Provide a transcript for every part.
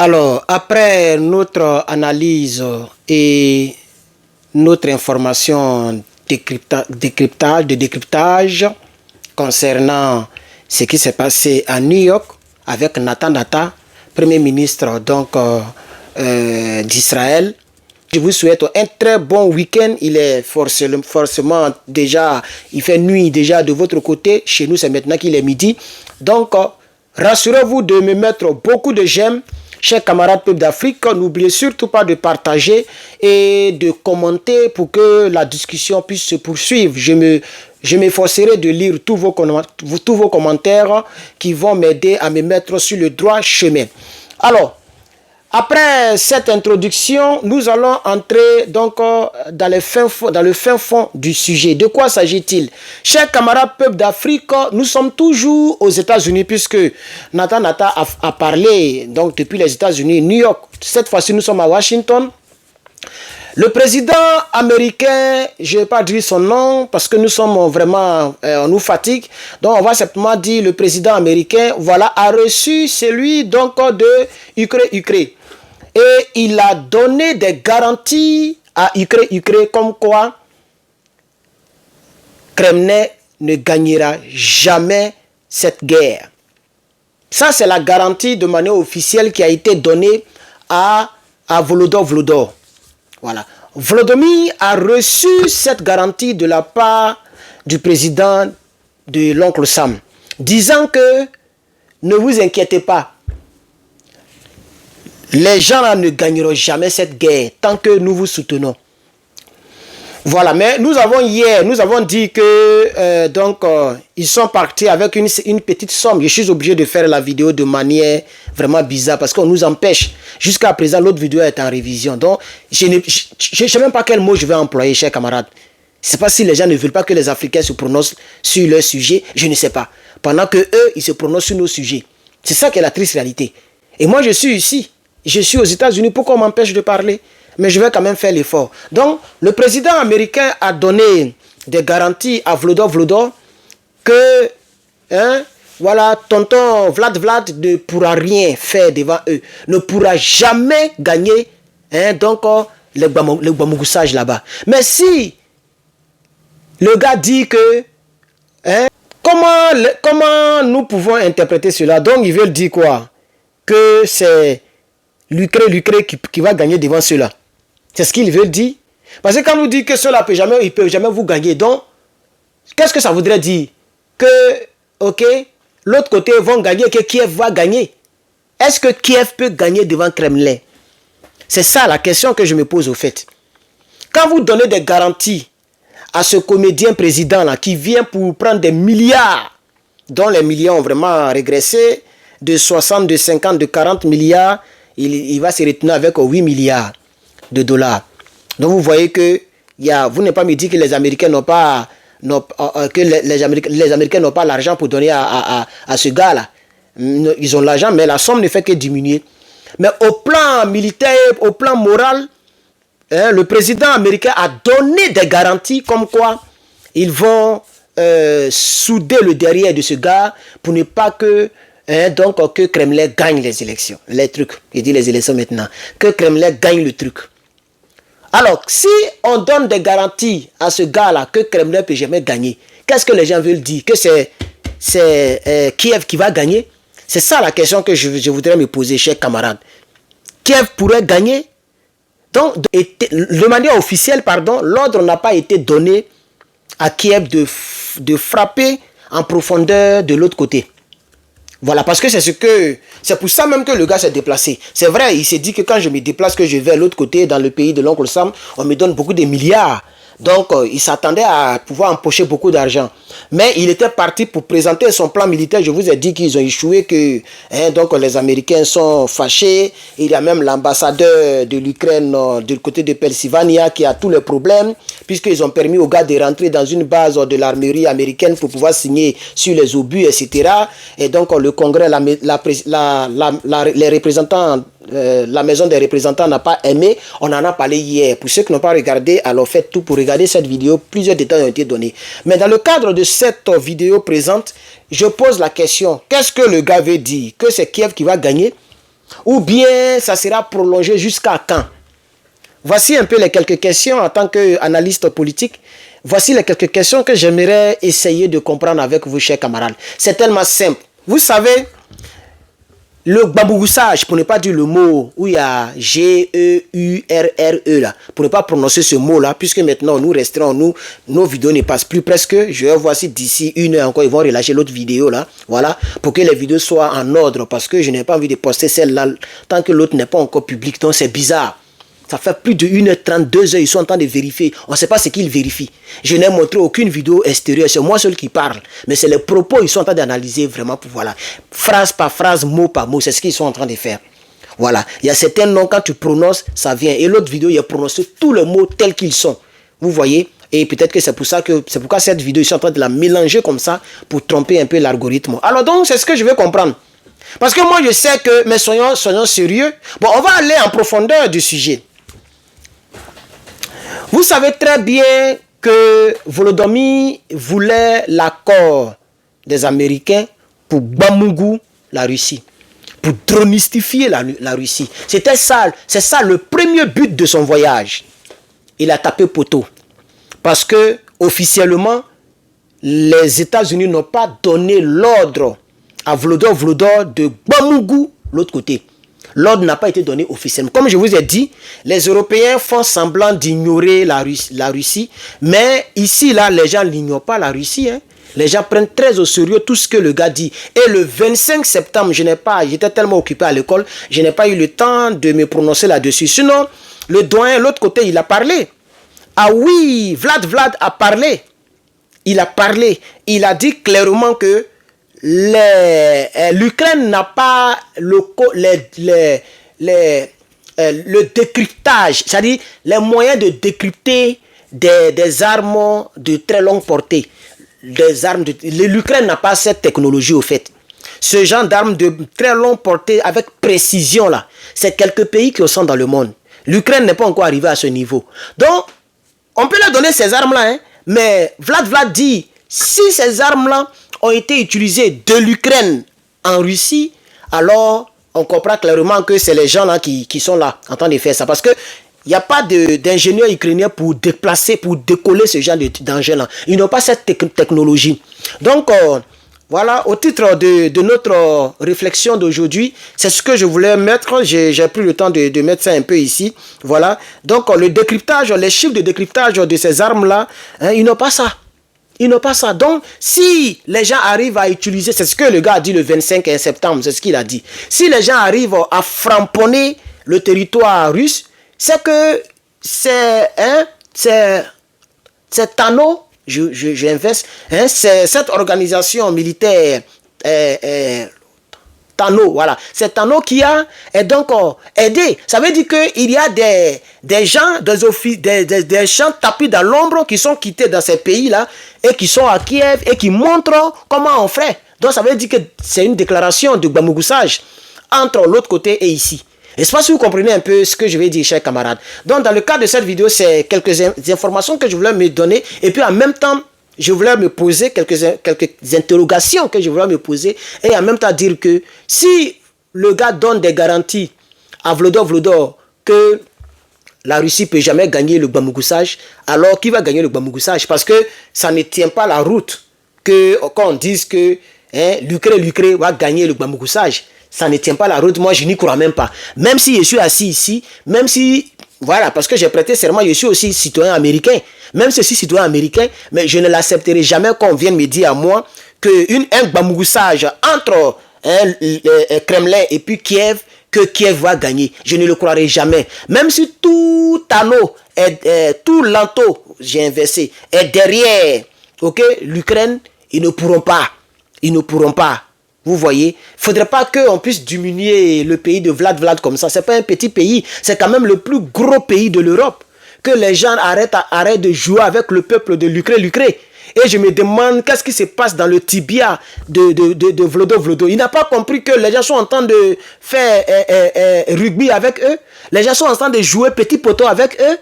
Alors, après notre analyse et notre information décryptage concernant ce qui s'est passé à New York avec Nathan Nata, Premier ministre d'Israël. Je vous souhaite un très bon week-end. Il est forcément déjà, il fait nuit déjà de votre côté. Chez nous, c'est maintenant qu'il est midi. Donc, rassurez-vous de me mettre beaucoup de j'aime. Chers camarades peuple d'Afrique, n'oubliez surtout pas de partager et de commenter pour que la discussion puisse se poursuivre. Je m'efforcerai de lire tous vos commentaires qui vont m'aider à me mettre sur le droit chemin. Alors, après cette introduction, nous allons entrer donc dans le fin fond du sujet. De quoi s'agit-il? Chers camarades peuple d'Afrique, nous sommes toujours aux États-Unis puisque Nathan Nata a parlé donc depuis les États-Unis, New York. Cette fois-ci, nous sommes à Washington. Le président américain, je ne vais pas dire son nom parce que nous sommes vraiment, on nous fatigue. Donc, on va simplement dire le président américain, voilà, a reçu celui donc de Ukraine. Et il a donné des garanties à Ukraine comme quoi Kremlin ne gagnera jamais cette guerre. Ça, c'est la garantie de manière officielle qui a été donnée à Volodymyr. Voilà. Volodymyr a reçu cette garantie de la part du président de l'oncle Sam, disant que ne vous inquiétez pas, les gens là ne gagneront jamais cette guerre tant que nous vous soutenons. Voilà, mais nous avons dit que ils sont partis avec une petite somme. Je suis obligé de faire la vidéo de manière vraiment bizarre parce qu'on nous empêche. Jusqu'à présent, l'autre vidéo est en révision. Donc, je ne sais même pas quel mot je vais employer, chers camarades. Je ne sais pas si les gens ne veulent pas que les Africains se prononcent sur leur sujet. Je ne sais pas. Pendant que eux, ils se prononcent sur nos sujets. C'est ça qui est la triste réalité. Et moi, je suis ici. Je suis aux États-Unis. Pourquoi on m'empêche de parler? Mais je vais quand même faire l'effort. Donc, le président américain a donné des garanties à Volodymyr que, voilà, tonton Vlad ne pourra rien faire devant eux. Ne pourra jamais gagner, le bamoussage là-bas. Mais si le gars dit que, comment nous pouvons interpréter cela? Donc, ils veulent dire quoi? Que c'est l'Ukraine qui va gagner devant ceux-là. C'est ce qu'ils veulent dire. Parce que quand nous dit que ceux-là ils peuvent jamais vous gagner, donc, qu'est-ce que ça voudrait dire? Que, ok, l'autre côté vont gagner, que Kiev va gagner. Est-ce que Kiev peut gagner devant Kremlin? C'est ça la question que je me pose au fait. Quand vous donnez des garanties à ce comédien président-là qui vient pour prendre des milliards, dont les milliards ont vraiment régressé, de 60, de 50, de 40 milliards, il va se retenir avec 8 milliards de dollars. Donc vous voyez que vous n'allez pas me dire que les Américains n'ont pas les Américains n'ont pas l'argent pour donner à ce gars-là. Ils ont l'argent, mais la somme ne fait que diminuer. Mais au plan militaire, au plan moral, le président américain a donné des garanties comme quoi ils vont souder le derrière de ce gars pour ne pas que que Kremlin gagne les élections, les trucs. Je dis les élections maintenant. Que Kremlin gagne le truc. Alors, si on donne des garanties à ce gars-là que Kremlin ne peut jamais gagner, qu'est-ce que les gens veulent dire? Que c'est Kiev qui va gagner? C'est ça la question que je voudrais me poser, chers camarades. Kiev pourrait gagner? Donc, de manière officielle, l'ordre n'a pas été donné à Kiev de frapper en profondeur de l'autre côté. Voilà, parce que c'est pour ça même que le gars s'est déplacé. C'est vrai, il s'est dit que quand je me déplace, que je vais à l'autre côté, dans le pays de l'oncle Sam, on me donne beaucoup de milliards. Donc, il s'attendait à pouvoir empocher beaucoup d'argent. Mais il était parti pour présenter son plan militaire. Je vous ai dit qu'ils ont échoué, que donc les Américains sont fâchés. Il y a même l'ambassadeur de l'Ukraine du côté de Pennsylvania qui a tous les problèmes, puisqu'ils ont permis aux gars de rentrer dans une base de l'armerie américaine pour pouvoir signer sur les obus, etc. Et donc, le Congrès, les représentants, la maison des représentants n'a pas aimé. On en a parlé hier. Pour ceux qui n'ont pas regardé, alors faites tout pour regarder cette vidéo. Plusieurs détails ont été donnés. Mais dans le cadre de cette vidéo présente, je pose la question. Qu'est-ce que le gars veut dire? Que c'est Kiev qui va gagner? Ou bien ça sera prolongé jusqu'à quand? Voici un peu les quelques questions en tant qu'analyste politique. Voici les quelques questions que j'aimerais essayer de comprendre avec vous, chers camarades. C'est tellement simple. Vous savez, le gbambougoussage, pour ne pas dire le mot où il y a G-E-U-R-R-E là, pour ne pas prononcer ce mot-là, puisque maintenant nous resterons, nos vidéos ne passent plus presque. Je vais voir si d'ici 1 heure encore, ils vont relâcher l'autre vidéo là, voilà, pour que les vidéos soient en ordre, parce que je n'ai pas envie de poster celle-là tant que l'autre n'est pas encore public, donc c'est bizarre. Ça fait plus de 1h30, 2h, ils sont en train de vérifier. On ne sait pas ce qu'ils vérifient. Je n'ai montré aucune vidéo extérieure. C'est moi seul qui parle. Mais c'est les propos, ils sont en train d'analyser vraiment pour voilà. Phrase par phrase, mot par mot. C'est ce qu'ils sont en train de faire. Voilà. Il y a certains noms, quand tu prononces, ça vient. Et l'autre vidéo, il a prononcé tous les mots tels qu'ils sont. Vous voyez? Et peut-être que c'est pourquoi cette vidéo, ils sont en train de la mélanger comme ça pour tromper un peu l'algorithme. Alors donc, c'est ce que je veux comprendre. Parce que moi, je sais que, mais soyons sérieux. Bon, on va aller en profondeur du sujet. Vous savez très bien que Volodymyr voulait l'accord des Américains pour Gbambougou la Russie, pour dronistifier la Russie. C'est ça le premier but de son voyage. Il a tapé poteau. Parce que, officiellement, les États-Unis n'ont pas donné l'ordre à Volodymyr de Gbambougou l'autre côté. L'ordre n'a pas été donné officiellement. Comme je vous ai dit, les Européens font semblant d'ignorer la Russie. Mais ici, là, les gens n'ignorent pas la Russie. Hein. Les gens prennent très au sérieux tout ce que le gars dit. Et le 25 septembre, j'étais tellement occupé à l'école, je n'ai pas eu le temps de me prononcer là-dessus. Sinon, le doyen, l'autre côté, il a parlé. Ah oui, Vlad a parlé. Il a parlé. Il a dit clairement que l'Ukraine n'a pas le décryptage, c'est-à-dire les moyens de décrypter des armes de très longue portée. L'Ukraine n'a pas cette technologie au fait. Ce genre d'armes de très longue portée avec précision là, c'est quelques pays qui sont dans le monde. L'Ukraine n'est pas encore arrivée à ce niveau. Donc, on peut leur donner ces armes-là, hein, mais Vlad dit, si ces armes-là ont été utilisées de l'Ukraine en Russie, alors on comprend clairement que c'est les gens là qui sont là en train de faire ça. Parce que il n'y a pas d'ingénieurs ukrainiens pour déplacer, pour décoller ce genre d'engin-là. Ils n'ont pas cette technologie. Donc, voilà, au titre de notre réflexion d'aujourd'hui, c'est ce que je voulais mettre. J'ai pris le temps de mettre ça un peu ici. Voilà. Donc, le décryptage, les chiffres de décryptage de ces armes-là, hein, ils n'ont pas ça. Ils n'ont pas ça. Donc, si les gens arrivent à utiliser, c'est ce que le gars a dit le 25 septembre, c'est ce qu'il a dit. Si les gens arrivent à framponner le territoire russe, c'est que c'est Tano, j'investe, hein, c'est cette organisation militaire Tano, voilà. C'est Tano qui a donc aidé. Ça veut dire qu'il y a des gens, des gens tapis dans l'ombre qui sont quittés dans ces pays-là et qui sont à Kiev et qui montrent comment on fait. Donc ça veut dire que c'est une déclaration de gbambougoussage entre l'autre côté et ici. Je ne sais pas si vous comprenez un peu ce que je vais dire, chers camarades. Donc dans le cadre de cette vidéo, c'est quelques informations que je voulais me donner et puis en même temps, je voulais me poser quelques interrogations que je voulais me poser et en même temps dire que si le gars donne des garanties à Volodymyr que la Russie ne peut jamais gagner le gbambougoussage, alors qui va gagner le gbambougoussage? Parce que ça ne tient pas la route quand on dise que hein, l'Ukraine va gagner le gbambougoussage. Ça ne tient pas la route, moi je n'y crois même pas. Même si je suis assis ici, même si, voilà, parce que j'ai prêté serment, je suis aussi citoyen américain. Même si je suis citoyen américain, mais je ne l'accepterai jamais qu'on vienne me dire à moi qu'un gbambougoussage entre Kremlin et puis Kiev, que Kiev va gagner. Je ne le croirai jamais. Même si tout anneau, tout l'anto, j'ai inversé, est derrière l'Ukraine, ils ne pourront pas. Ils ne pourront pas. Vous voyez, il ne faudrait pas qu'on puisse diminuer le pays de Vlad comme ça. Ce n'est pas un petit pays, c'est quand même le plus gros pays de l'Europe. Que les gens arrêtent de jouer avec le peuple de l'Ukraine. Et je me demande qu'est-ce qui se passe dans le tibia de Volodymyr. Il n'a pas compris que les gens sont en train de faire rugby avec eux. Les gens sont en train de jouer petit poteau avec eux.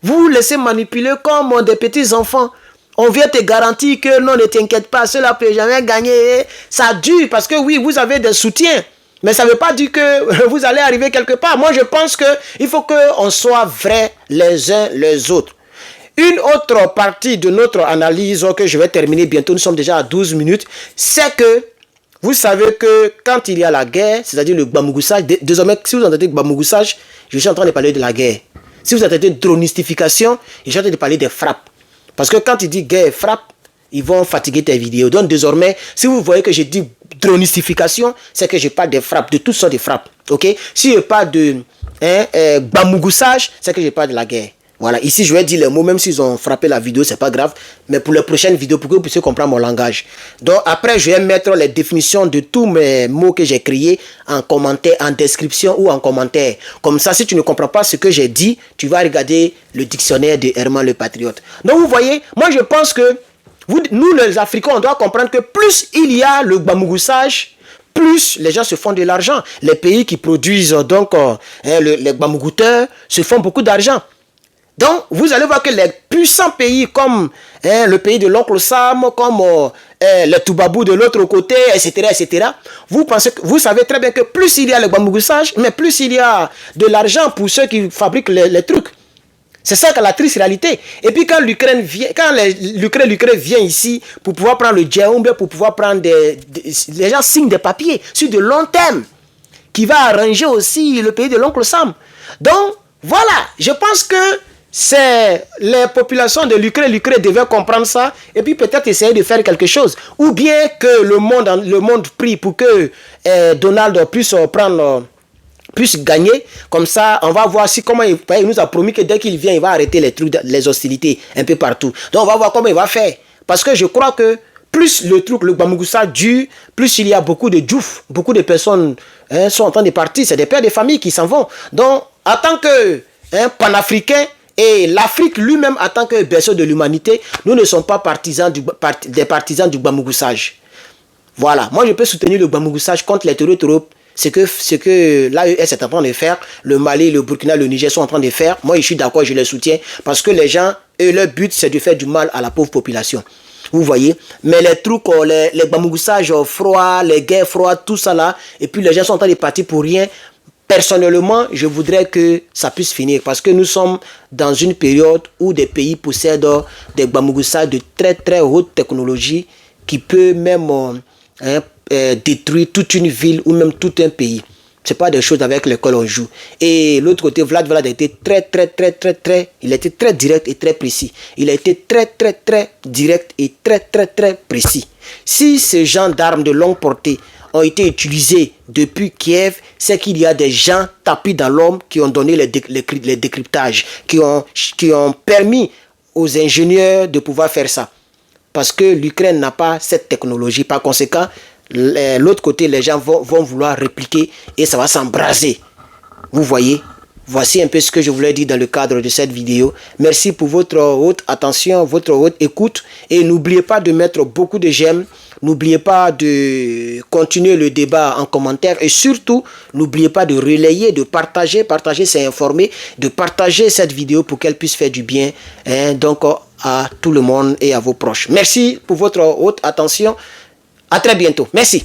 Vous vous laissez manipuler comme des petits enfants. On vient te garantir que non, ne t'inquiète pas, cela ne peut jamais gagner. Ça dure parce que oui, vous avez des soutiens. Mais ça ne veut pas dire que vous allez arriver quelque part. Moi, je pense qu'il faut qu'on soit vrais les uns les autres. Une autre partie de notre analyse que je vais terminer bientôt, nous sommes déjà à 12 minutes, c'est que vous savez que quand il y a la guerre, c'est-à-dire le gbamougousage, désormais, si vous entendez gbamougousage, je suis en train de parler de la guerre. Si vous entendez dronistification, je suis en train de parler des frappes. Parce que quand il dit guerre et frappe, ils vont fatiguer tes vidéos. Donc désormais, si vous voyez que je dis dronistification, c'est que je parle des frappes, de toutes sortes de frappes. Ok? Si je parle de gbamougousage, c'est que je parle de la guerre. Voilà, ici je vais dire les mots, même s'ils ont frappé la vidéo, c'est pas grave. Mais pour les prochaines vidéos, pour que vous puissiez comprendre mon langage. Donc après, je vais mettre les définitions de tous mes mots que j'ai créés en commentaire, en description ou en commentaire. Comme ça, si tu ne comprends pas ce que j'ai dit, tu vas regarder le dictionnaire de Herman le Patriote. Donc vous voyez, moi je pense que nous les Africains, on doit comprendre que plus il y a le gbamougousage, plus les gens se font de l'argent. Les pays qui produisent donc les gbamougouteurs se font beaucoup d'argent. Donc, vous allez voir que les puissants pays comme le pays de l'oncle Sam, comme les Toubabou de l'autre côté, etc., etc., vous savez très bien que plus il y a le gbamougousage, mais plus il y a de l'argent pour ceux qui fabriquent les trucs. C'est ça que la triste réalité. Et puis quand l'Ukraine vient ici pour pouvoir prendre le jet ou bien pour pouvoir prendre les gens signent des papiers sur de long terme qui va arranger aussi le pays de l'oncle Sam. Donc, voilà, je pense que c'est les populations de l'Ukraine devaient comprendre ça et puis peut-être essayer de faire quelque chose. Ou bien que le monde prie pour que Donald puisse gagner. Comme ça, on va voir si comment il nous a promis que dès qu'il vient, il va arrêter les hostilités un peu partout. Donc on va voir comment il va faire. Parce que je crois que plus le gbamougousage dure, plus il y a beaucoup de djouf, beaucoup de personnes sont en train de partir. C'est des pères de famille qui s'en vont. Donc, en tant que panafricain, et l'Afrique lui-même, en tant que berceau de l'humanité, nous ne sommes pas des partisans du gbamougousage. Voilà. Moi, je peux soutenir le gbamougousage contre les terroristes. Ce que l'AES est en train de faire, le Mali, le Burkina, le Niger sont en train de faire. Moi, je suis d'accord, je les soutiens. Parce que les gens, leur but, c'est de faire du mal à la pauvre population. Vous voyez? Mais les trucs, les gbamougoussages froids, les guerres froides, tout ça là, et puis les gens sont en train de partir pour rien. Personnellement, je voudrais que ça puisse finir parce que nous sommes dans une période où des pays possèdent des gbamougoussages de très très haute technologie qui peut même détruire toute une ville ou même tout un pays. Ce n'est pas des choses avec lesquelles on joue. Et l'autre côté, Vlad a été il a été très direct et très précis. Il a été très direct et très précis. Si ces gens d'armes de longue portée ont été utilisés depuis Kiev, c'est qu'il y a des gens tapis dans l'homme qui ont donné les décryptages, qui ont permis aux ingénieurs de pouvoir faire ça. Parce que l'Ukraine n'a pas cette technologie. Par conséquent, l'autre côté, les gens vont vouloir répliquer et ça va s'embraser. Vous voyez? Voici un peu ce que je voulais dire dans le cadre de cette vidéo. Merci pour votre haute attention, votre haute écoute. Et n'oubliez pas de mettre beaucoup de j'aime. N'oubliez pas de continuer le débat en commentaire. Et surtout, n'oubliez pas de relayer, de partager. Partager, c'est informer. De partager cette vidéo pour qu'elle puisse faire du bien. Donc, à tout le monde et à vos proches. Merci pour votre haute attention. À très bientôt. Merci.